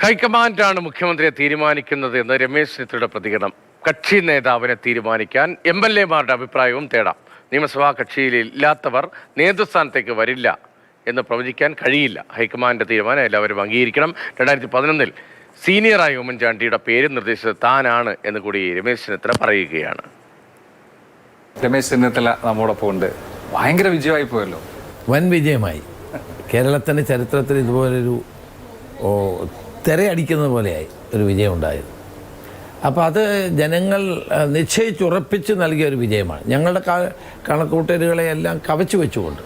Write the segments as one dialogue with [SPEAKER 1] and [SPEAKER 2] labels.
[SPEAKER 1] ഹൈക്കമാൻഡാണ് മുഖ്യമന്ത്രിയെ തീരുമാനിക്കുന്നത് എന്ന് രമേശ് ചെന്നിത്തലയുടെ പ്രതികരണം. കക്ഷി നേതാവിനെ തീരുമാനിക്കാൻ MLA-മാരുടെ അഭിപ്രായവും തേടാം. നിയമസഭാ കക്ഷിയിൽ ഇല്ലാത്തവർ നേതൃസ്ഥാനത്തേക്ക് വരില്ല എന്ന് പ്രവചിക്കാൻ കഴിയില്ല. ഹൈക്കമാൻഡിന്റെ തീരുമാനം എല്ലാവരും അംഗീകരിക്കണം. 2011-ൽ സീനിയറായ ഉമ്മൻചാണ്ടിയുടെ പേര് നിർദ്ദേശിച്ചത് താനാണ് എന്ന് കൂടി രമേശ് ചെന്നിത്തല പറയുകയാണ്.
[SPEAKER 2] രമേശ് ചെന്നിത്തല നമ്മോടൊപ്പം ഉണ്ട്. ഭയങ്കര വിജയമായി പോയല്ലോ.
[SPEAKER 3] വൻ വിജയമായി. കേരളത്തിൻ്റെ ചരിത്രത്തിൽ ഇതുപോലൊരു തിരയടിക്കുന്നത് പോലെയായി ഒരു വിജയം ഉണ്ടായത്. അപ്പോൾ അത് ജനങ്ങൾ നിശ്ചയിച്ചുറപ്പിച്ച് നൽകിയ ഒരു വിജയമാണ്. ഞങ്ങളുടെ കണക്കൂട്ടലുകളെയെല്ലാം കവച്ചു വെച്ചുകൊണ്ട്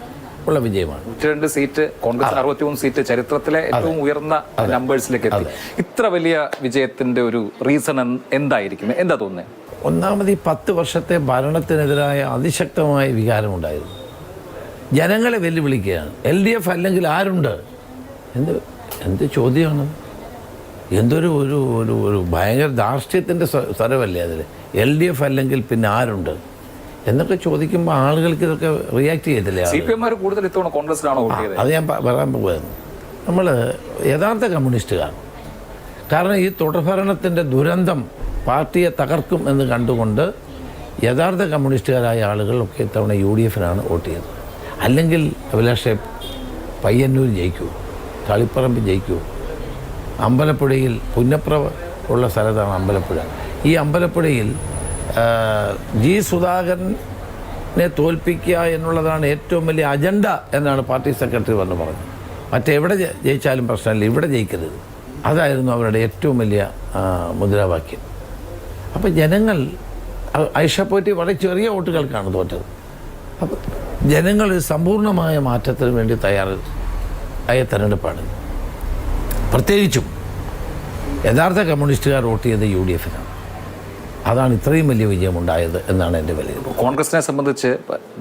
[SPEAKER 3] ഉള്ള വിജയമാണ്.
[SPEAKER 2] 102 സീറ്റ്, കോൺഗ്രസ് 63 സീറ്റ്, ചരിത്രത്തിലെ ഏറ്റവും ഉയർന്ന നമ്പേഴ്സിലേക്ക് എത്തി. ഇത്ര വലിയ വിജയത്തിന്റെ ഒരു റീസൺ എന്തായിരിക്കും? എന്താ തോന്നുന്നത്?
[SPEAKER 3] ഒന്നാമത് ഈ 10 വർഷത്തെ ഭരണത്തിനെതിരായ അതിശക്തമായ വികാരമുണ്ടായിരുന്നു. ജനങ്ങളെ വെല്ലുവിളിക്കുകയാണ്. LDF അല്ലെങ്കിൽ ആരുണ്ട്? എന്ത് ചോദ്യമാണ്? എന്തൊരു ഒരു ഒരു ഒരു ഭയങ്കര ധാർഷ്ട്യത്തിൻ്റെ സ്വരമല്ലേ അതിൽ. LDF അല്ലെങ്കിൽ പിന്നെ ആരുണ്ട് എന്നൊക്കെ ചോദിക്കുമ്പോൾ ആളുകൾക്ക് ഇതൊക്കെ റിയാക്ട് ചെയ്തില്ലേ?
[SPEAKER 2] CPM കൂടുതൽ ഇത്തവണ കോൺഗ്രസിലാണോ വോട്ട് ചെയ്തത്?
[SPEAKER 3] അത് ഞാൻ പറയാൻ പോകുന്നത്. നമ്മൾ യഥാർത്ഥ കമ്മ്യൂണിസ്റ്റുകാർ. കാരണം ഈ തുടർഭരണത്തിൻ്റെ ദുരന്തം പാർട്ടിയെ തകർക്കും എന്ന് കണ്ടുകൊണ്ട് യഥാർത്ഥ കമ്മ്യൂണിസ്റ്റുകാരായ ആളുകളൊക്കെ ഇത്തവണ UDF-നാണ് വോട്ട് ചെയ്തത്. അല്ലെങ്കിൽ അഭിലാഷേ പയ്യന്നൂർ ജയിക്കൂ, തളിപ്പറമ്പ് ജയിക്കൂ, അമ്പലപ്പുഴയിൽ പുന്നപ്ര ഉള്ള സ്ഥലത്താണ് അമ്പലപ്പുഴ. ഈ അമ്പലപ്പുഴയിൽ G. സുധാകരനെ തോൽപ്പിക്കുക എന്നുള്ളതാണ് ഏറ്റവും വലിയ അജണ്ട എന്നാണ് പാർട്ടി സെക്രട്ടറി പറഞ്ഞത്. മറ്റെവിടെ ജയിച്ചാലും പ്രശ്നമില്ല, ഇവിടെ ജയിക്കരുത്. അതായിരുന്നു അവരുടെ ഏറ്റവും വലിയ മുദ്രാവാക്യം. അപ്പോൾ ജനങ്ങൾ ഐഷപ്പോറ്റി വളരെ ചെറിയ വോട്ടുകൾക്കാണ് തോറ്റത്. അപ്പോൾ ജനങ്ങൾ സമ്പൂർണ്ണമായ മാറ്റത്തിന് വേണ്ടി തയ്യാറായ തെരഞ്ഞെടുപ്പാണ്. പ്രത്യേകിച്ചും യഥാർത്ഥ കമ്മ്യൂണിസ്റ്റുകാർ വോട്ട് ചെയ്ത് UDF-നാണ്. അതാണ് ഇത്രയും വലിയ വിജയമുണ്ടായത് എന്നാണ് എൻ്റെ വിലയിരുത്തൽ.
[SPEAKER 2] കോൺഗ്രസിനെ സംബന്ധിച്ച്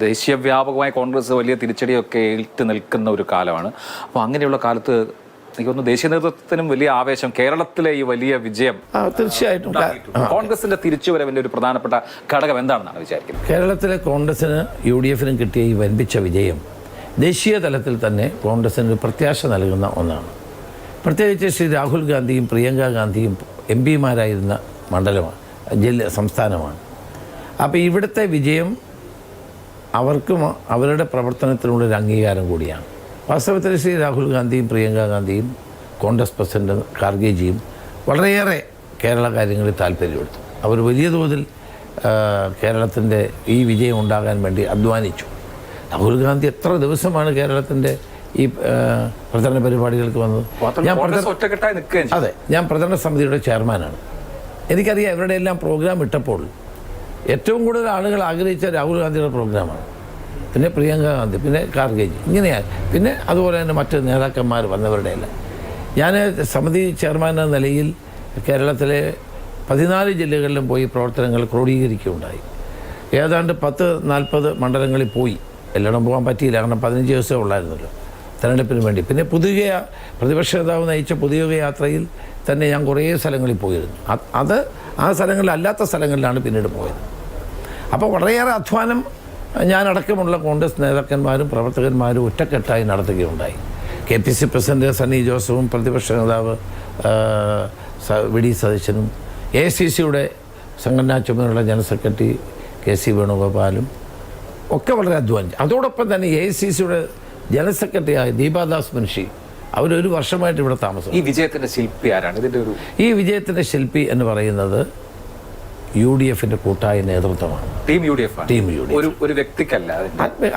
[SPEAKER 2] ദേശീയ വ്യാപകമായി കോൺഗ്രസ് വലിയ തിരിച്ചടിയൊക്കെ ഏറ്റ് നിൽക്കുന്ന ഒരു കാലമാണ്. അപ്പോൾ അങ്ങനെയുള്ള കാലത്ത് എനിക്ക് തോന്നുന്നു ദേശീയ നേതൃത്വത്തിനും വലിയ ആവേശം. കേരളത്തിലെ ഈ വലിയ വിജയം
[SPEAKER 3] തീർച്ചയായിട്ടും
[SPEAKER 2] കോൺഗ്രസിന്റെ തിരിച്ചുവരവിന്റെ ഒരു പ്രധാനപ്പെട്ട ഘടകം എന്താണെന്നാണ് വിചാരിക്കുന്നത്?
[SPEAKER 3] കേരളത്തിലെ കോൺഗ്രസിന് UDF-നും കിട്ടിയ ഈ വൻപിച്ച വിജയം ദേശീയ തലത്തിൽ തന്നെ കോൺഗ്രസിന് ഒരു പ്രത്യാശ നൽകുന്ന ഒന്നാണ്. പ്രത്യേകിച്ച് ശ്രീ രാഹുൽ ഗാന്ധിയും പ്രിയങ്ക ഗാന്ധിയും MP-മാരായിരുന്ന മണ്ഡലമാണ്, സംസ്ഥാനമാണ്. അപ്പോൾ ഇവിടുത്തെ വിജയം അവർക്കും അവരുടെ പ്രവർത്തനത്തിനുള്ള ഒരു അംഗീകാരം കൂടിയാണ്. വാസ്തവത്തിൽ ശ്രീ രാഹുൽ ഗാന്ധിയും പ്രിയങ്ക ഗാന്ധിയും കോൺഗ്രസ് പ്രസിഡന്റ് ഖാർഗെജിയും വളരെയേറെ കേരള കാര്യങ്ങളിൽ താല്പര്യമെടുത്തു. അവർ വലിയ തോതിൽ കേരളത്തിൻ്റെ ഈ വിജയം ഉണ്ടാകാൻ വേണ്ടി അധ്വാനിച്ചു. രാഹുൽ ഗാന്ധി എത്ര ദിവസമാണ് കേരളത്തിൻ്റെ ഈ പ്രചരണ പരിപാടികൾക്ക് വന്നത്. ഞാൻ പ്രചരണ സമിതിയുടെ ചെയർമാനാണ്. എനിക്കറിയാം ഇവരുടെ എല്ലാം പ്രോഗ്രാം ഇട്ടപ്പോൾ ഏറ്റവും കൂടുതൽ ആളുകൾ ആഗ്രഹിച്ച രാഹുൽ ഗാന്ധിയുടെ പ്രോഗ്രാമാണ്, പിന്നെ പ്രിയങ്ക ഗാന്ധി, പിന്നെ ഖാർഗെജി, ഇങ്ങനെയാണ്. പിന്നെ അതുപോലെ തന്നെ മറ്റ് നേതാക്കന്മാർ വന്നവരുടെ എല്ലാം. ഞാൻ സമിതി ചെയർമാൻ എന്ന നിലയിൽ കേരളത്തിലെ 14 ജില്ലകളിലും പോയി പ്രവർത്തനങ്ങൾ ക്രോഡീകരിക്കുകയുണ്ടായി. ഏതാണ്ട് 10-40 മണ്ഡലങ്ങളിൽ പോയി. എല്ലായിടം പോകാൻ പറ്റിയില്ല, കാരണം 15 ദിവസമേ ഉള്ളായിരുന്നല്ലോ തെരഞ്ഞെടുപ്പിന് വേണ്ടി. പിന്നെ പ്രതിപക്ഷ നേതാവ് നയിച്ച പൊതുയോഗ യാത്രയിൽ തന്നെ ഞാൻ കുറേ സ്ഥലങ്ങളിൽ പോയിരുന്നു. അത് ആ സ്ഥലങ്ങളിൽ അല്ലാത്ത സ്ഥലങ്ങളിലാണ് പിന്നീട് പോയത്. അപ്പോൾ വളരെയേറെ അധ്വാനം ഞാനടക്കമുള്ള കോൺഗ്രസ് നേതാക്കന്മാരും പ്രവർത്തകന്മാരും ഒറ്റക്കെട്ടായി നടത്തുകയുണ്ടായി. KPC പ്രസിഡന്റ് സണ്ണി ജോസഫും പ്രതിപക്ഷ നേതാവ് VD സതീശനും AICCയുടെ സംഘടനാ ചുമതലയുള്ള ജനറൽ സെക്രട്ടറി KC വേണുഗോപാലും ഒക്കെ വളരെ അധ്വാനിച്ചു. അതോടൊപ്പം തന്നെ AICCയുടെ ജനറൽ സെക്രട്ടറിയായ ദീപാദാസ് മുൻഷി അവരൊരു വർഷമായിട്ട് ഇവിടെ താമസം.
[SPEAKER 2] ഈ വിജയത്തിൻ്റെ ശില്പി ആരാണ്?
[SPEAKER 3] ഈ വിജയത്തിൻ്റെ ശില്പി എന്ന് പറയുന്നത് UDF-ന്റെ കൂട്ടായ നേതൃത്വമാണ്.
[SPEAKER 2] ടീം UDF ഒരു വ്യക്തിക്കല്ല,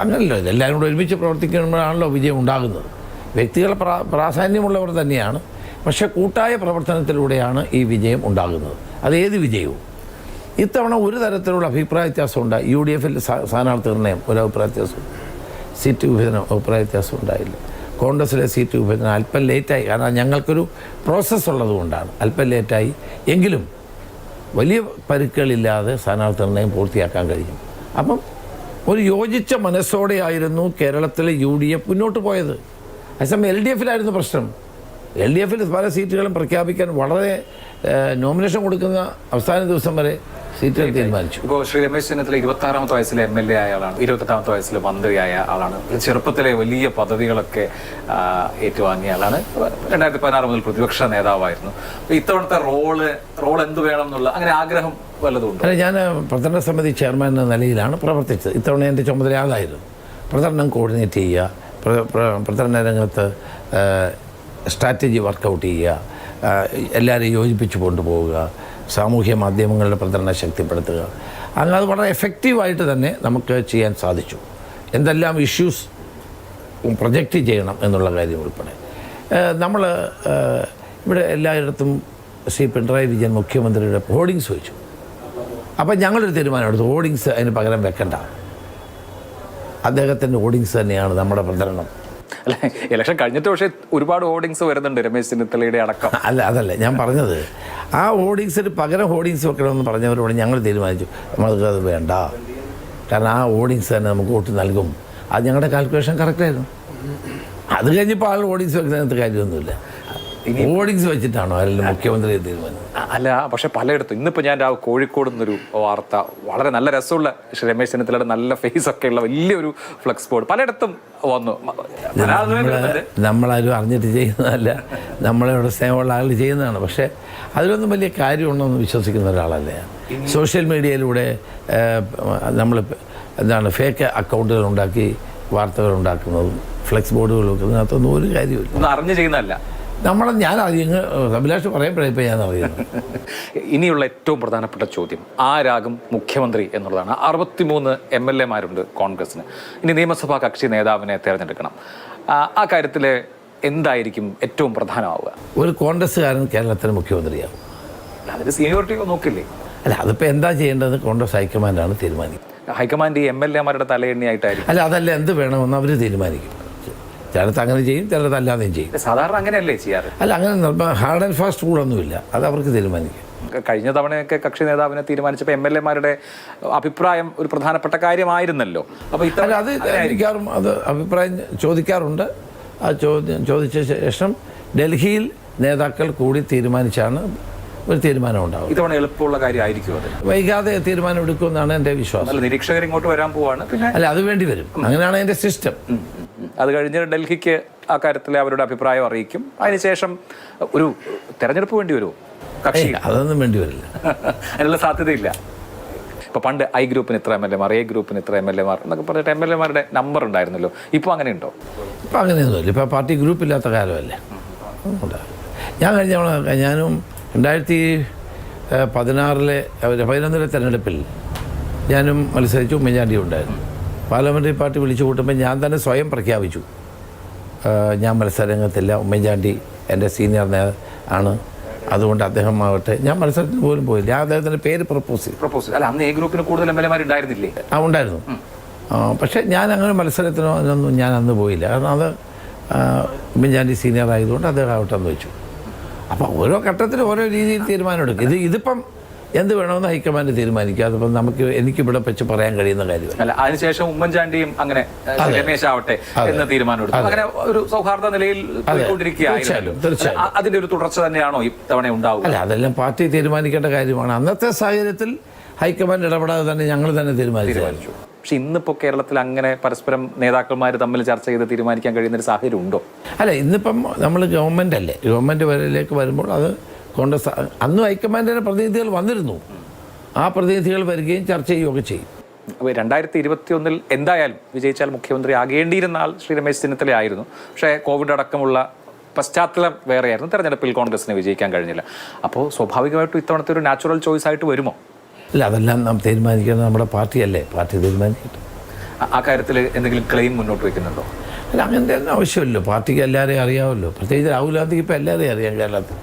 [SPEAKER 3] അങ്ങനല്ലോ. എല്ലാവരും കൂടെ ഒരുമിച്ച് പ്രവർത്തിക്കുമ്പോഴാണല്ലോ വിജയം ഉണ്ടാകുന്നത്. വ്യക്തികൾ പ്രാധാന്യമുള്ളവർ തന്നെയാണ്, പക്ഷേ കൂട്ടായ പ്രവർത്തനത്തിലൂടെയാണ് ഈ വിജയം ഉണ്ടാകുന്നത്. അതേത് വിജയവും. ഇത്തവണ ഒരു തരത്തിലുള്ള അഭിപ്രായ വ്യത്യാസം ഉണ്ടായി. UDF-ൽ സ്ഥാനാർത്ഥി നിർണ്ണയം ഒരു അഭിപ്രായ വ്യത്യാസം, സീറ്റ് വിഭജനം അഭിപ്രായ വ്യത്യാസം ഉണ്ടായില്ല. കോൺഗ്രസിലെ സീറ്റ് വിഭജനം അല്പം ലേറ്റായി, കാരണം ഞങ്ങൾക്കൊരു പ്രോസസ്സ് ഉള്ളതുകൊണ്ടാണ് അല്പം ലേറ്റായി. എങ്കിലും വലിയ പരുക്കുകളില്ലാതെ സ്ഥാനാർത്ഥി നിർണ്ണയം പൂർത്തിയാക്കാൻ കഴിയും. അപ്പം ഒരു യോജിച്ച മനസ്സോടെയായിരുന്നു കേരളത്തിലെ UDF മുന്നോട്ട് പോയത്. അതേസമയം LDF-ലായിരുന്നു പ്രശ്നം. LDF-ൽ പല സീറ്റുകളും പ്രഖ്യാപിക്കാൻ വളരെ നോമിനേഷൻ കൊടുക്കുന്ന അവസാന ദിവസം വരെ സീറ്റുകൾ തീരുമാനിച്ചു.
[SPEAKER 2] ഇപ്പോൾ ശ്രീ രമേശ് ചെന്നിത്തല 26-ാമത്തെ വയസ്സിലെ MLA ആയ ആളാണ്, 28-ാമത്തെ വയസ്സിൽ മന്ത്രിയായ ആളാണ്, ചെറുപ്പത്തിലെ വലിയ പദവികളൊക്കെ ഏറ്റുവാങ്ങിയ ആളാണ്. 2016 മുതൽ പ്രതിപക്ഷ നേതാവായിരുന്നു. ഇത്തവണത്തെ റോൾ എന്ത് വേണം എന്നുള്ള അങ്ങനെ ആഗ്രഹം വല്ലതുണ്ട്?
[SPEAKER 3] അല്ല, ഞാൻ പ്രചരണ സമിതി ചെയർമാൻ എന്ന നിലയിലാണ് പ്രവർത്തിച്ചത്. ഇത്തവണ എൻ്റെ ചുമതല അതായിരുന്നു. പ്രചരണം കോർഡിനേറ്റ് ചെയ്യുക, പ്രചരണ രംഗത്ത് സ്ട്രാറ്റജി വർക്കൗട്ട് ചെയ്യുക, എല്ലാവരെയും യോജിപ്പിച്ച് കൊണ്ടുപോവുക, സാമൂഹ്യ മാധ്യമങ്ങളുടെ പ്രചരണം ശക്തിപ്പെടുത്തുക. അങ്ങനെ അത് വളരെ എഫക്റ്റീവായിട്ട് തന്നെ നമുക്ക് ചെയ്യാൻ സാധിച്ചു. എന്തെല്ലാം ഇഷ്യൂസ് പ്രൊജക്റ്റ് ചെയ്യണം എന്നുള്ള കാര്യം ഉൾപ്പെടെ നമ്മൾ ഇവിടെ എല്ലായിടത്തും ശ്രീ പിണറായി വിജയൻ മുഖ്യമന്ത്രിയുടെ ഹോർഡിങ്സ് വെച്ചു. അപ്പം ഞങ്ങളൊരു തീരുമാനമെടുത്തു, ഹോർഡിങ്സ് അതിന് പകരം വെക്കണ്ട, അദ്ദേഹത്തിൻ്റെ ഹോർഡിങ്സ് തന്നെയാണ് നമ്മുടെ പ്രചരണം.
[SPEAKER 2] അല്ല, ഇലക്ഷൻ കഴിഞ്ഞിട്ട് പക്ഷേ ഒരുപാട് ഹോർഡിങ്സ് വരുന്നുണ്ട് രമേശ് ചെന്നിത്തലയുടെ അടക്കം.
[SPEAKER 3] അതല്ല ഞാൻ പറഞ്ഞത്, ആ ഹോർഡിങ്സിന് പകരം ഹോർഡിങ്സ് വെക്കണമെന്ന് പറഞ്ഞവരോട് ഞങ്ങൾ തീരുമാനിച്ചു നമുക്കത് വേണ്ട, കാരണം ആ ഹോർഡിങ്സ് തന്നെ നമുക്ക് വോട്ട് നൽകും. അത് ഞങ്ങളുടെ കാൽക്കുലേഷൻ കറക്റ്റായിരുന്നു. അത് കഴിഞ്ഞപ്പോൾ ആൾ ഹോർഡിങ്സ് വെക്കുന്നതിനകത്ത് കാര്യമൊന്നുമില്ല. ഹോർഡിങ്സ് വെച്ചിട്ടാണോ അല്ലെങ്കിൽ മുഖ്യമന്ത്രി തീരുമാനം?
[SPEAKER 2] അല്ല, പക്ഷെ പലയിടത്തും ഇന്നിപ്പോൾ ഞാൻ കോഴിക്കോട് നിന്നൊരു വാർത്ത, വളരെ നല്ല രസമുള്ള രമേശ് ചെന്നിത്തലയുടെ നല്ല ഫേസ് ഒക്കെ ഉള്ള വലിയൊരു ഫ്ലെക്സ് ബോർഡ് പലയിടത്തും വന്നു.
[SPEAKER 3] നമ്മളാരും അറിഞ്ഞിട്ട് ചെയ്യുന്നതല്ല, നമ്മളവിടെ സ്നേഹമുള്ള ആൾ ചെയ്യുന്നതാണ്. പക്ഷേ അതിലൊന്നും വലിയ കാര്യമുണ്ടെന്ന് വിശ്വസിക്കുന്ന ഒരാളല്ല ഞാൻ. സോഷ്യൽ മീഡിയയിലൂടെ നമ്മൾ ഫേക്ക് അക്കൗണ്ടുകൾ ഉണ്ടാക്കി വാർത്തകൾ ഉണ്ടാക്കുന്നതും ഫ്ലെക്സ് ബോർഡുകൾ വെക്കുന്നതിനകത്തൊന്നും ഒരു കാര്യമില്ല.
[SPEAKER 2] ഒന്നും അറിഞ്ഞ് ചെയ്യുന്നതല്ല.
[SPEAKER 3] ഞാൻ അറിയുന്നു, അഭിലാഷ് പറയുമ്പോഴേ ഇപ്പോൾ ഞാൻ അറിയുന്നു.
[SPEAKER 2] ഇനിയുള്ള ഏറ്റവും പ്രധാനപ്പെട്ട ചോദ്യം, ആരാകും മുഖ്യമന്ത്രി എന്നുള്ളതാണ്. 63 MLA-മാരുണ്ട് കോൺഗ്രസിന്. ഇനി നിയമസഭാ കക്ഷി നേതാവിനെ തിരഞ്ഞെടുക്കണം. ആ കാര്യത്തിൽ എന്തായിരിക്കും ഏറ്റവും പ്രധാനമാവുക?
[SPEAKER 3] ഒരു കോൺഗ്രസ്സുകാരൻ കേരളത്തിന് മുഖ്യമന്ത്രിയാവും.
[SPEAKER 2] അതിന് സീനിയോറിറ്റി നോക്കില്ലേ?
[SPEAKER 3] അല്ല, അതിപ്പോൾ എന്താ ചെയ്യേണ്ടത് കോൺഗ്രസ് ഹൈക്കമാൻഡാണ് തീരുമാനിക്കുന്നത്.
[SPEAKER 2] ഹൈക്കമാൻഡ് ഈ MLA-മാരുടെ തലയെണ്ണിയായിട്ടായിരിക്കും.
[SPEAKER 3] അല്ല, അതല്ല, എന്ത് വേണമെന്ന് അവർ തീരുമാനിക്കും. ചിലത്ത് അങ്ങനെ ചെയ്യും, ചിലത്ത് അല്ലാതെയും ചെയ്യും.
[SPEAKER 2] സാധാരണ അങ്ങനെയല്ലേ ചെയ്യാറ്?
[SPEAKER 3] അല്ല, അങ്ങനെ ഹാർഡ് ആൻഡ് ഫാസ്റ്റ് റൂളൊന്നുമില്ല, അത് അവർക്ക് തീരുമാനിക്കും.
[SPEAKER 2] കഴിഞ്ഞ തവണയൊക്കെ കക്ഷി നേതാവിനെ തീരുമാനിച്ചപ്പോൾ MLA-മാരുടെ അഭിപ്രായം ഒരു പ്രധാനപ്പെട്ട കാര്യമായിരുന്നല്ലോ. അപ്പോൾ
[SPEAKER 3] അല്ല, അത് എനിക്കാറും അത് അഭിപ്രായം ചോദിക്കാറുണ്ട്. ആ ചോദിച്ച ശേഷം ഡൽഹിയിൽ നേതാക്കൾ കൂടി തീരുമാനിച്ചാണ് ഒരു തീരുമാനം ഉണ്ടാവും.
[SPEAKER 2] ഇത്തവണ എളുപ്പമുള്ള കാര്യമായിരിക്കും അത്.
[SPEAKER 3] വൈകാതെ തീരുമാനം എടുക്കുമെന്നാണ് എൻ്റെ വിശ്വാസം.
[SPEAKER 2] അല്ല, നിരീക്ഷകർ ഇങ്ങോട്ട് വരാൻ പോവാണ്. പിന്നെ
[SPEAKER 3] അല്ല, അത് വേണ്ടി വരും. അങ്ങനെയാണ് അതിൻ്റെ സിസ്റ്റം.
[SPEAKER 2] അത് കഴിഞ്ഞ് ഡൽഹിക്ക് ആ കാര്യത്തിൽ അവരുടെ അഭിപ്രായം അറിയിക്കും. അതിനുശേഷം ഒരു തെരഞ്ഞെടുപ്പ് വേണ്ടി വരുമോ? കക്ഷി
[SPEAKER 3] അതൊന്നും വേണ്ടി വരില്ല.
[SPEAKER 2] അതിനുള്ള സാധ്യതയില്ല. ഇപ്പോൾ പണ്ട് I ഗ്രൂപ്പിന് ഇത്ര MLA-മാർ, A ഗ്രൂപ്പിന് ഇത്ര MLA-മാർ എന്നൊക്കെ പറഞ്ഞിട്ട് MLA-മാരുടെ നമ്പർ ഉണ്ടായിരുന്നല്ലോ. ഇപ്പോൾ അങ്ങനെ ഉണ്ടോ? ഇപ്പോൾ
[SPEAKER 3] അങ്ങനെയൊന്നുമില്ല. ഇപ്പോൾ പാർട്ടി ഗ്രൂപ്പില്ലാത്ത കാലമല്ലേ. ഞാനും 2016 തെരഞ്ഞെടുപ്പിൽ ഞാനും മത്സരിച്ചു. ഉമ്മൻചാണ്ടിയും ഉണ്ടായിരുന്നു. പാർലമെൻ്ററി പാർട്ടി വിളിച്ചു കൂട്ടുമ്പോൾ ഞാൻ തന്നെ സ്വയം പ്രഖ്യാപിച്ചു ഞാൻ മത്സരരംഗത്തില്ല, ഉമ്മൻചാണ്ടി എൻ്റെ സീനിയർ ആണ്, അതുകൊണ്ട് അദ്ദേഹം ആവട്ടെ. ഞാൻ മത്സരത്തിന് പോലും പോയില്ല. ഞാൻ അദ്ദേഹത്തിൻ്റെ പേര് പ്രപ്പോസ്
[SPEAKER 2] ചെയ്തു. അല്ല, അന്ന് A ഗ്രൂപ്പിന് കൂടുതൽ MLA-മാർ ഉണ്ടായിരുന്നില്ലേ?
[SPEAKER 3] ഉണ്ടായിരുന്നു. പക്ഷേ ഞാൻ അങ്ങനെ മത്സരത്തിനോ അതിനൊന്നും ഞാൻ അന്ന് പോയില്ല. കാരണം അത് ഉമ്മൻചാണ്ടി സീനിയർ ആയതുകൊണ്ട് അദ്ദേഹം ആവട്ടെ എന്ന് വെച്ചു. അപ്പോൾ ഓരോ ഘട്ടത്തിലും ഓരോ രീതിയിൽ തീരുമാനമെടുക്കും. ഇതിപ്പം എന്ത് വേണമെന്ന് ഹൈക്കമാൻഡ് തീരുമാനിക്കുക. അതിപ്പം എനിക്കിവിടെ വെച്ച് പറയാൻ കഴിയുന്ന കാര്യമല്ല.
[SPEAKER 2] അല്ല, അതിനുശേഷം ഉമ്മൻചാണ്ടിയും അങ്ങനെ രമേശ് ആവട്ടെ എന്ന തീരുമാനമെടുത്തു. അങ്ങനെ ഒരു സൗഹാർദ്ദ നിലയിൽ പോയിക്കൊണ്ടിരിക്കുകയായിരുന്നു. അതിന്റെ ഒരു തുടർച്ച തന്നെയാണോ ഇത്തവണ ഉണ്ടാവുക?
[SPEAKER 3] അല്ല, അതെല്ലാം പാർട്ടി തീരുമാനിക്കേണ്ട കാര്യമാണ്. അന്നത്തെ സാഹചര്യത്തിൽ ഹൈക്കമാൻഡ് ഇടപെടാതെ തന്നെ ഞങ്ങൾ തന്നെ തീരുമാനിച്ചു.
[SPEAKER 2] പക്ഷെ ഇന്നിപ്പോൾ കേരളത്തിൽ അങ്ങനെ പരസ്പരം നേതാക്കന്മാർ തമ്മിൽ ചർച്ച ചെയ്ത് തീരുമാനിക്കാൻ കഴിയുന്നൊരു സാഹചര്യം ഉണ്ടോ?
[SPEAKER 3] അല്ല, ഇന്നിപ്പം നമ്മൾ ഗവൺമെൻറ് അല്ലേ, ഗവൺമെൻറ് വരയിലേക്ക് വരുമ്പോൾ അത് കോൺഗ്രസ് അന്നും ഹൈക്കമാൻഡിൻ്റെ പ്രതിനിധികൾ വന്നിരുന്നു. ആ പ്രതിനിധികൾ വരികയും ചർച്ച ചെയ്യുകയൊക്കെ ചെയ്യും.
[SPEAKER 2] അപ്പോൾ 2021 എന്തായാലും വിജയിച്ചാൽ മുഖ്യമന്ത്രി ആകേണ്ടിയിരുന്ന ആൾ ശ്രീ രമേശ് ചെന്നിത്തല ആയിരുന്നു. പക്ഷേ കോവിഡ് അടക്കമുള്ള പശ്ചാത്തലം വേറെയായിരുന്നു. തെരഞ്ഞെടുപ്പിൽ കോൺഗ്രസിന് വിജയിക്കാൻ കഴിഞ്ഞില്ല. അപ്പോൾ സ്വാഭാവികമായിട്ടും ഇത്തവണത്തെ ഒരു നാച്ചുറൽ ചോയ്സ് ആയിട്ട് വരുമോ?
[SPEAKER 3] അല്ല, അതെല്ലാം നാം തീരുമാനിക്കുന്നത് നമ്മുടെ പാർട്ടിയല്ലേ, പാർട്ടി തീരുമാനിക്കട്ടെ.
[SPEAKER 2] ആ കാര്യത്തിൽ എന്തെങ്കിലും ക്ലെയിം മുന്നോട്ട് വയ്ക്കുന്നുണ്ടോ?
[SPEAKER 3] അല്ല, അങ്ങനത്തെ ഒന്നും ആവശ്യമില്ലല്ലോ. പാർട്ടിക്ക് എല്ലാവരെയും അറിയാമല്ലോ. പ്രത്യേകിച്ച് രാഹുൽ ഗാന്ധിക്ക് ഇപ്പോൾ എല്ലാവരെയും അറിയാം കേരളത്തിൽ.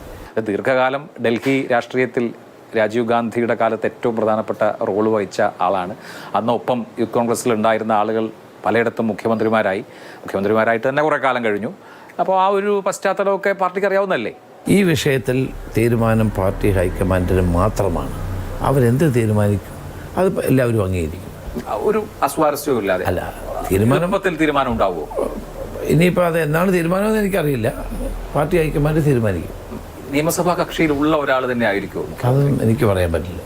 [SPEAKER 2] ദീർഘകാലം ഡൽഹി രാഷ്ട്രീയത്തിൽ രാജീവ് ഗാന്ധിയുടെ കാലത്ത് ഏറ്റവും പ്രധാനപ്പെട്ട റോൾ വഹിച്ച ആളാണ്. അന്നൊപ്പം യൂത്ത് കോൺഗ്രസ്സിൽ ഉണ്ടായിരുന്ന ആളുകൾ പലയിടത്തും മുഖ്യമന്ത്രിമാരായിട്ട് തന്നെ കുറേ കാലം കഴിഞ്ഞു. അപ്പോൾ ആ ഒരു പശ്ചാത്തലമൊക്കെ പാർട്ടിക്ക് അറിയാവുന്നതല്ലേ?
[SPEAKER 3] ഈ വിഷയത്തിൽ തീരുമാനം പാർട്ടി ഹൈക്കമാൻഡിന് മാത്രമാണ്. അവരെന്ത് തീരുമാനിക്കും അത് എല്ലാവരും അംഗീകരിക്കും.
[SPEAKER 2] ഒരു അസ്വാരസ്യവും ഇല്ലാതെ.
[SPEAKER 3] അല്ല,
[SPEAKER 2] തീരുമാനം ഉണ്ടാവുമോ?
[SPEAKER 3] ഇനിയിപ്പോൾ അത് എന്നാണ് തീരുമാനമെന്ന് എനിക്കറിയില്ല. പാർട്ടി ഹൈക്കമാൻഡ് തീരുമാനിക്കും.
[SPEAKER 2] നിയമസഭാ കക്ഷിയിലുള്ള ഒരാൾ തന്നെ ആയിരിക്കുമോ?
[SPEAKER 3] അതും എനിക്ക് പറയാൻ പറ്റില്ല.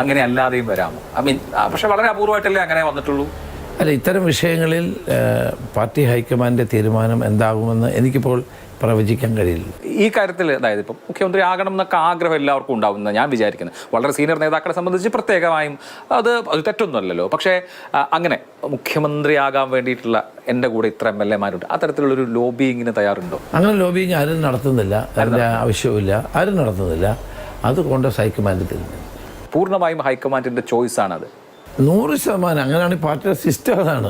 [SPEAKER 2] അങ്ങനെ അല്ലാതെയും വരാമോ? ഐ മീൻ പക്ഷെ വളരെ അപൂർവമായിട്ടല്ലേ അങ്ങനെ വന്നിട്ടുള്ളൂ.
[SPEAKER 3] അല്ല, ഇത്തരം വിഷയങ്ങളിൽ പാർട്ടി ഹൈക്കമാൻഡിൻ്റെ തീരുമാനം എന്താകുമെന്ന് എനിക്കിപ്പോൾ പ്രവചിക്കാൻ കഴിയില്ല.
[SPEAKER 2] ഈ കാര്യത്തിൽ അതായത് ഇപ്പം മുഖ്യമന്ത്രി ആകണം എന്നൊക്കെ ആഗ്രഹം എല്ലാവർക്കും ഉണ്ടാവുമെന്ന് ഞാൻ വിചാരിക്കുന്നത്. വളരെ സീനിയർ നേതാക്കളെ സംബന്ധിച്ച് പ്രത്യേകമായും അത് തെറ്റൊന്നുമല്ലല്ലോ. പക്ഷേ അങ്ങനെ മുഖ്യമന്ത്രിയാകാൻ വേണ്ടിയിട്ടുള്ള എൻ്റെ കൂടെ ഇത്ര MLA-മാരുണ്ട്, അത്തരത്തിലുള്ളൊരു ലോബിയിങ്ങിന് തയ്യാറുണ്ടോ?
[SPEAKER 3] അങ്ങനെ ലോബിയിങ് ആരും നടത്തുന്നില്ല, അതിൻ്റെ ആവശ്യവുമില്ല, ആരും നടത്തുന്നില്ല. അത് കോൺഗ്രസ് ഹൈക്കമാൻഡ് തീരുമാനം.
[SPEAKER 2] പൂർണ്ണമായും ഹൈക്കമാൻഡിൻ്റെ ചോയ്സാണത്.
[SPEAKER 3] 100%. അങ്ങനെയാണ് പാർട്ടിയുടെ സിസ്റ്റം. അതാണ്.